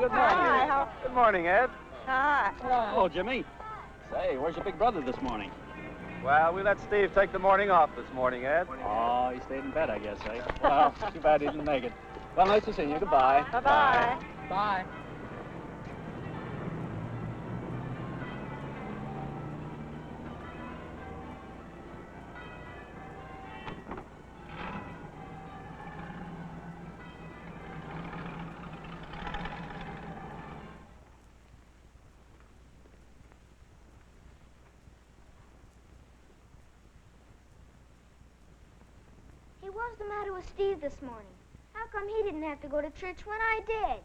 good morning. Hi. Good morning, Ed. Hi. Hello, Jimmy. Say, where's your big brother this morning? Well, we let Steve take the morning off this morning, Ed. Oh, he stayed in bed, I guess, eh? Well, too bad he didn't make it. Well, nice to see you. Goodbye. Bye-bye. Bye. Hey, what's the matter with Steve this morning? How come he didn't have to go to church when I did?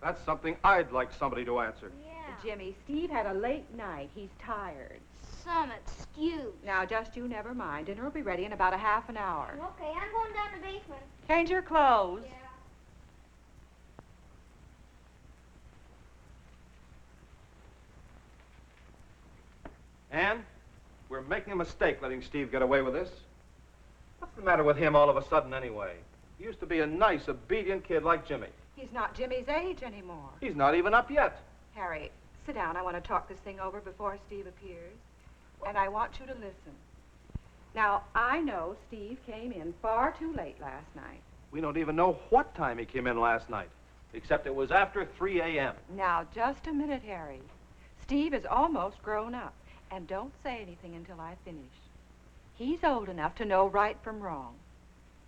That's something I'd like somebody to answer. Yeah. Jimmy, Steve had a late night. He's tired. Some excuse. Now, just you never mind. Dinner will be ready in about a half an hour. Okay, I'm going down the basement. Change your clothes. Yeah. Ann, we're making a mistake letting Steve get away with this. What's the matter with him all of a sudden, anyway? He used to be a nice, obedient kid like Jimmy. He's not Jimmy's age anymore. He's not even up yet. Harry, sit down. I want to talk this thing over before Steve appears. And I want you to listen. Now, I know Steve came in far too late last night. We don't even know what time he came in last night, except it was after 3 a.m. Now, just a minute, Harry. Steve is almost grown up. And don't say anything until I finish. He's old enough to know right from wrong.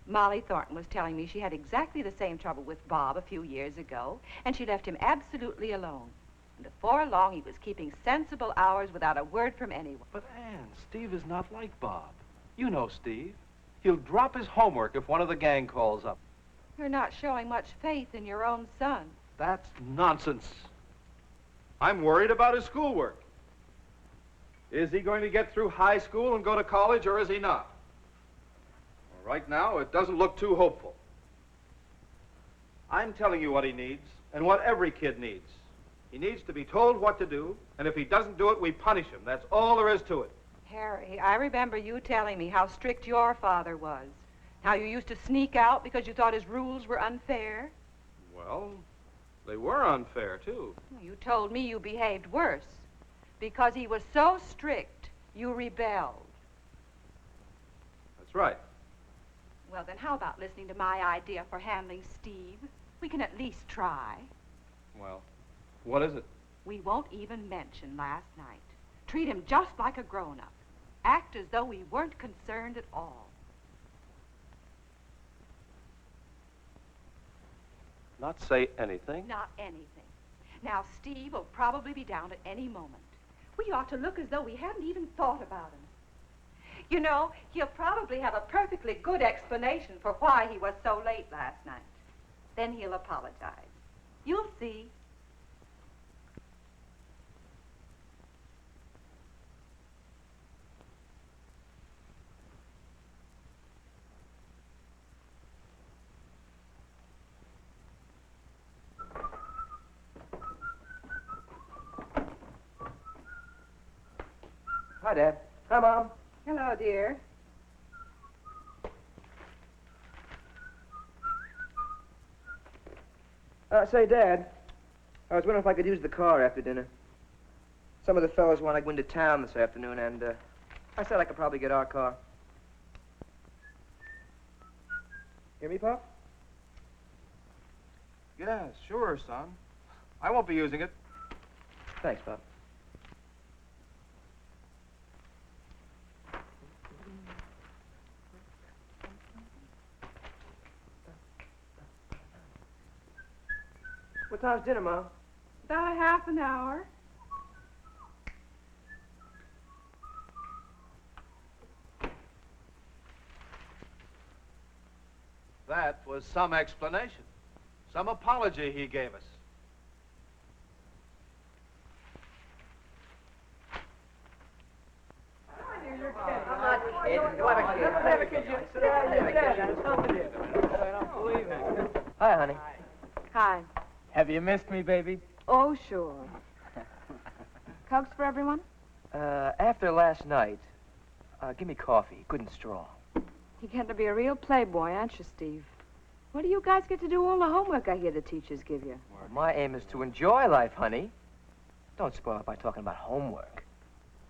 Molly Thornton was telling me she had exactly the same trouble with Bob a few years ago, and she left him absolutely alone. And before long, he was keeping sensible hours without a word from anyone. But, Ann, Steve is not like Bob. You know Steve. He'll drop his homework if one of the gang calls up. You're not showing much faith in your own son. That's nonsense. I'm worried about his schoolwork. Is he going to get through high school and go to college, or is he not? Well, right now, it doesn't look too hopeful. I'm telling you what he needs, and what every kid needs. He needs to be told what to do, and if he doesn't do it, we punish him. That's all there is to it. Harry, I remember you telling me how strict your father was. How you used to sneak out because you thought his rules were unfair. Well, they were unfair, too. You told me you behaved worse. Because he was so strict, you rebelled. That's right. Well, then how about listening to my idea for handling Steve? We can at least try. Well, what is it? We won't even mention last night. Treat him just like a grown-up. Act as though we weren't concerned at all. Not say anything? Not anything. Now, Steve will probably be down at any moment. We ought to look as though we hadn't even thought about him. You know, he'll probably have a perfectly good explanation for why he was so late last night. Then he'll apologize. You'll see. Hi, Dad. Hi, Mom. Hello, dear. Say, Dad, I was wondering if I could use the car after dinner. Some of the fellows want to go into town this afternoon, and I said I could probably get our car. Hear me, Pop? Yeah, sure, son. I won't be using it. Thanks, Pop. What time's dinner, Mom? About a half an hour. That was some explanation. Some apology he gave us. Hi, honey. Hi. Have you missed me, baby? Oh, sure. Cokes for everyone? After last night, give me coffee, good and strong. You're getting to be a real playboy, aren't you, Steve? What do you guys get to do all the homework I hear the teachers give you? My aim is to enjoy life, honey. Don't spoil it by talking about homework.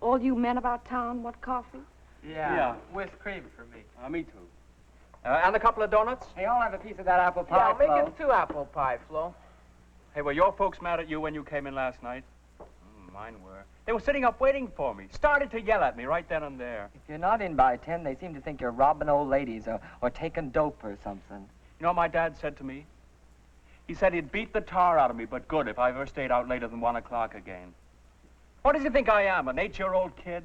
All you men about town want coffee? Yeah. With cream for me. Me too. And a couple of donuts? Hey, I'll have a piece of that apple pie, Yeah, make Flo. it 2 apple pie, Flo. Hey, were your folks mad at you when you came in last night? Mine were. They were sitting up waiting for me. Started to yell at me right then and there. If you're not in by 10, they seem to think you're robbing old ladies or taking dope or something. You know what my dad said to me? He said he'd beat the tar out of me, but good if I ever stayed out later than 1 o'clock again. What does he think I am, an 8-year-old kid?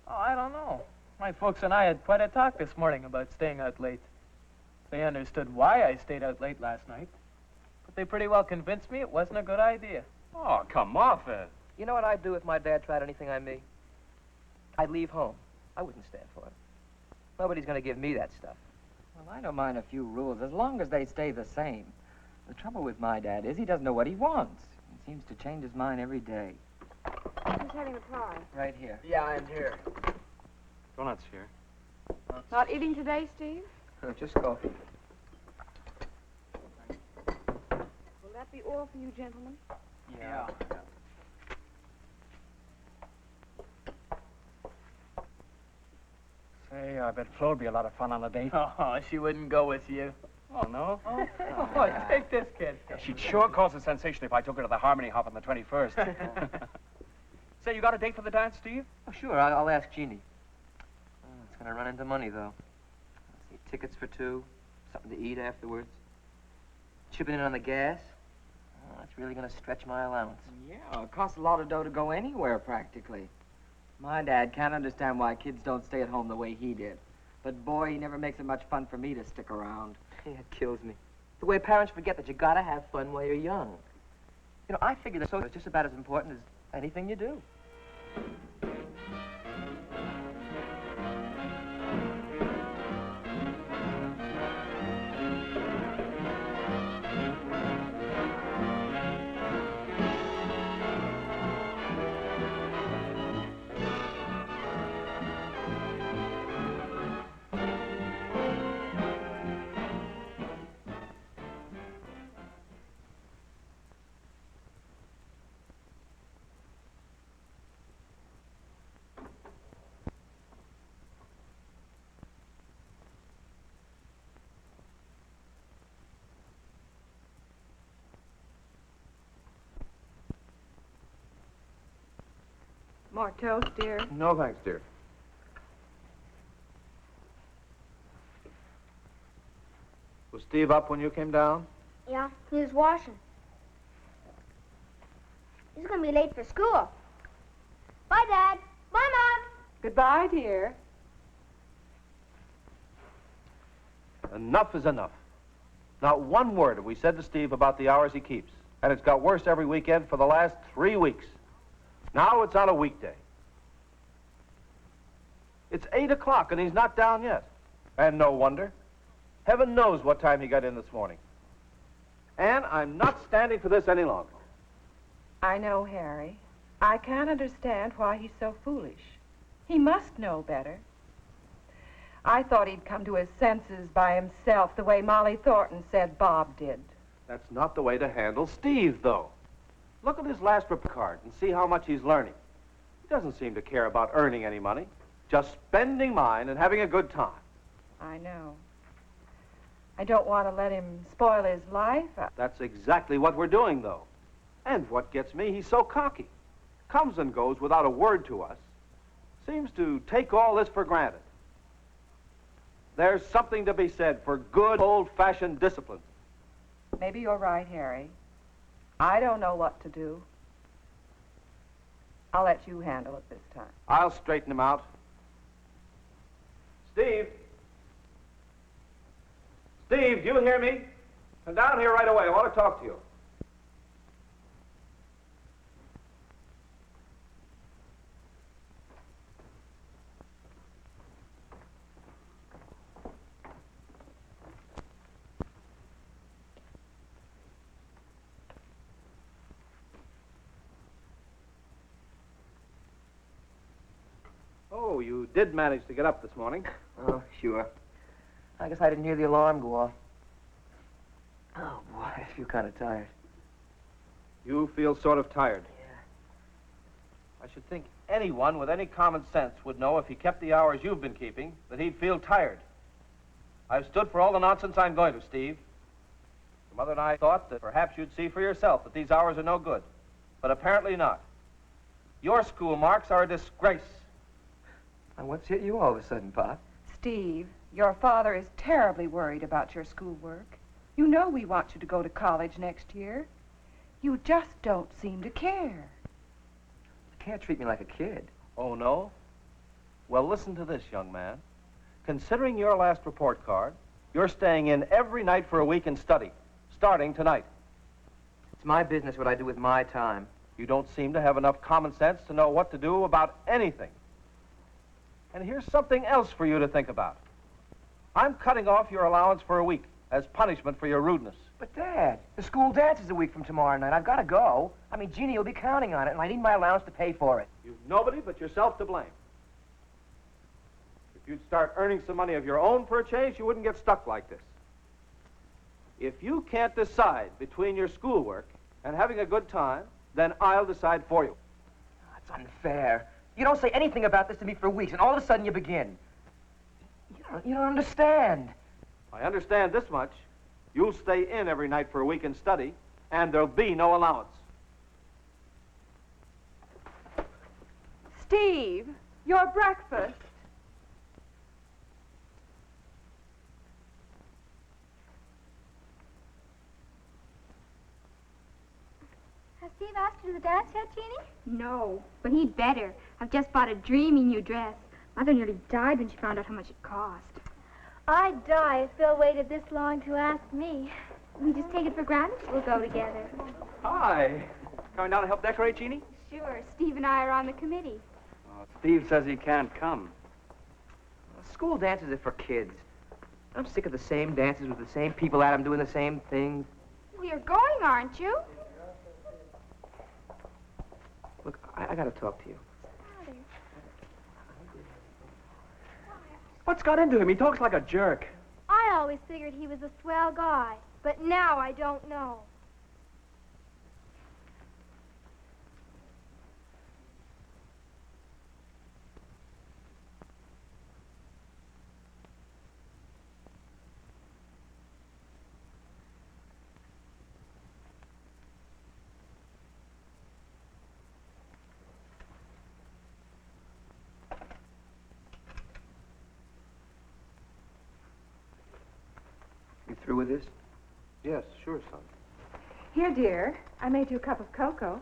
Oh, I don't know. My folks and I had quite a talk this morning about staying out late. They understood why I stayed out late last night. But they pretty well convinced me it wasn't a good idea. Oh, come off it. You know what I'd do if my dad tried anything on me? I'd leave home. I wouldn't stand for it. Nobody's going to give me that stuff. Well, I don't mind a few rules, as long as they stay the same. The trouble with my dad is he doesn't know what he wants. He seems to change his mind every day. Who's having the pie? Right here. Yeah, I'm here. Donuts here. Not eating today, Steve? Just coffee. Will that be all for you, gentlemen? Yeah. Say, I bet Flo'd be a lot of fun on a date. Oh, she wouldn't go with you. Oh, no? Oh, take this, kid. She'd sure cause a sensation if I took her to the Harmony Hop on the 21st. Say, you got a date for the dance, Steve? Oh, sure. I'll ask Jeannie. Oh, it's going to run into money, though. Let's see, tickets for 2, something to eat afterwards. Chipping in on the gas. Oh, that's really going to stretch my allowance. Yeah, it costs a lot of dough to go anywhere, practically. My dad can't understand why kids don't stay at home the way he did. But boy, he never makes it much fun for me to stick around. Yeah, it kills me. The way parents forget that you gotta have fun while you're young. You know, I figure that social is just about as important as anything you do. More toast, dear. No, thanks, dear. Was Steve up when you came down? Yeah, he was washing. He's gonna be late for school. Bye, Dad. Bye, Mom. Goodbye, dear. Enough is enough. Not one word have we said to Steve about the hours he keeps. And it's got worse every weekend for the last 3 weeks. Now it's on a weekday. It's 8 o'clock and he's not down yet. And no wonder. Heaven knows what time he got in this morning. And I'm not standing for this any longer. I know, Harry. I can't understand why he's so foolish. He must know better. I thought he'd come to his senses by himself the way Molly Thornton said Bob did. That's not the way to handle Steve, though. Look at his last report card and see how much he's learning. He doesn't seem to care about earning any money, just spending mine and having a good time. I know. I don't want to let him spoil his life. That's exactly what we're doing, though. And what gets me, he's so cocky. Comes and goes without a word to us. Seems to take all this for granted. There's something to be said for good old-fashioned discipline. Maybe you're right, Harry. I don't know what to do. I'll let you handle it this time. I'll straighten him out. Steve! Steve, do you hear me? Come down here right away. I want to talk to you. Oh, you did manage to get up this morning. Oh, sure. I guess I didn't hear the alarm go off. Oh, boy, I feel kind of tired. You feel sort of tired. I should think anyone with any common sense would know if he kept the hours you've been keeping, that he'd feel tired. I've stood for all the nonsense I'm going to, Steve. Your mother and I thought that perhaps you'd see for yourself that these hours are no good, but apparently not. Your school marks are a disgrace. Now, what's hit you all of a sudden, Pop? Steve, your father is terribly worried about your schoolwork. You know we want you to go to college next year. You just don't seem to care. You can't treat me like a kid. Oh, no? Well, listen to this, young man. Considering your last report card, you're staying in every night for a week and study, starting tonight. It's my business what I do with my time. You don't seem to have enough common sense to know what to do about anything. And here's something else for you to think about. I'm cutting off your allowance for a week as punishment for your rudeness. But, Dad, the school dance is a week from tomorrow night. I've got to go. I mean, Jeannie will be counting on it, and I need my allowance to pay for it. You've nobody but yourself to blame. If you'd start earning some money of your own for a change, you wouldn't get stuck like this. If you can't decide between your schoolwork and having a good time, then I'll decide for you. That's unfair. You don't say anything about this to me for weeks, and all of a sudden you begin. You don't understand. I understand this much. You'll stay in every night for a week and study, and there'll be no allowance. Steve, your breakfast. Has Steve asked you to the dance yet, Jeannie? No, but he'd better. I've just bought a dreamy new dress. Mother nearly died when she found out how much it cost. I'd die if Bill waited this long to ask me. We just take it for granted we'll go together. Hi. Coming down to help decorate, Jeannie? Sure, Steve and I are on the committee. Steve says he can't come. School dances are for kids. I'm sick of the same dances with the same people at them doing the same things. Well, you're going, aren't you? Look, I got to talk to you. What's got into him? He talks like a jerk. I always figured he was a swell guy, but now I don't know. You through with this? Yes, sure, son. Here, dear, I made you a cup of cocoa.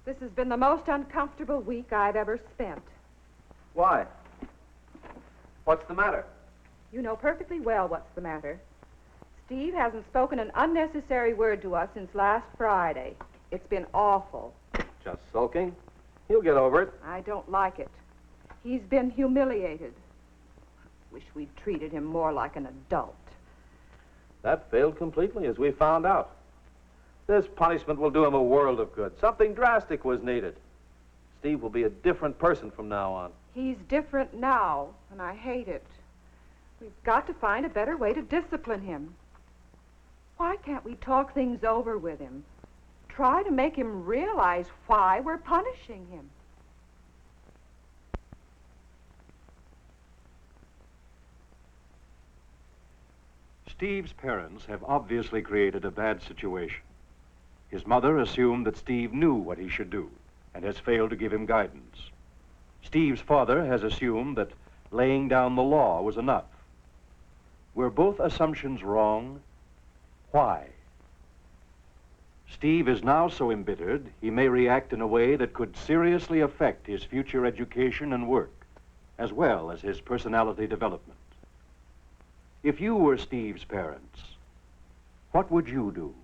This has been the most uncomfortable week I've ever spent. Why? What's the matter? You know perfectly well what's the matter. Steve hasn't spoken an unnecessary word to us since last Friday. It's been awful. Just sulking. He'll get over it. I don't like it. He's been humiliated. Wish we'd treated him more like an adult. That failed completely, as we found out. This punishment will do him a world of good. Something drastic was needed. Steve will be a different person from now on. He's different now, and I hate it. We've got to find a better way to discipline him. Why can't we talk things over with him? Try to make him realize why we're punishing him. Steve's parents have obviously created a bad situation. His mother assumed that Steve knew what he should do and has failed to give him guidance. Steve's father has assumed that laying down the law was enough. Were both assumptions wrong? Why? Steve is now so embittered, he may react in a way that could seriously affect his future education and work, as well as his personality development. If you were Steve's parents, what would you do?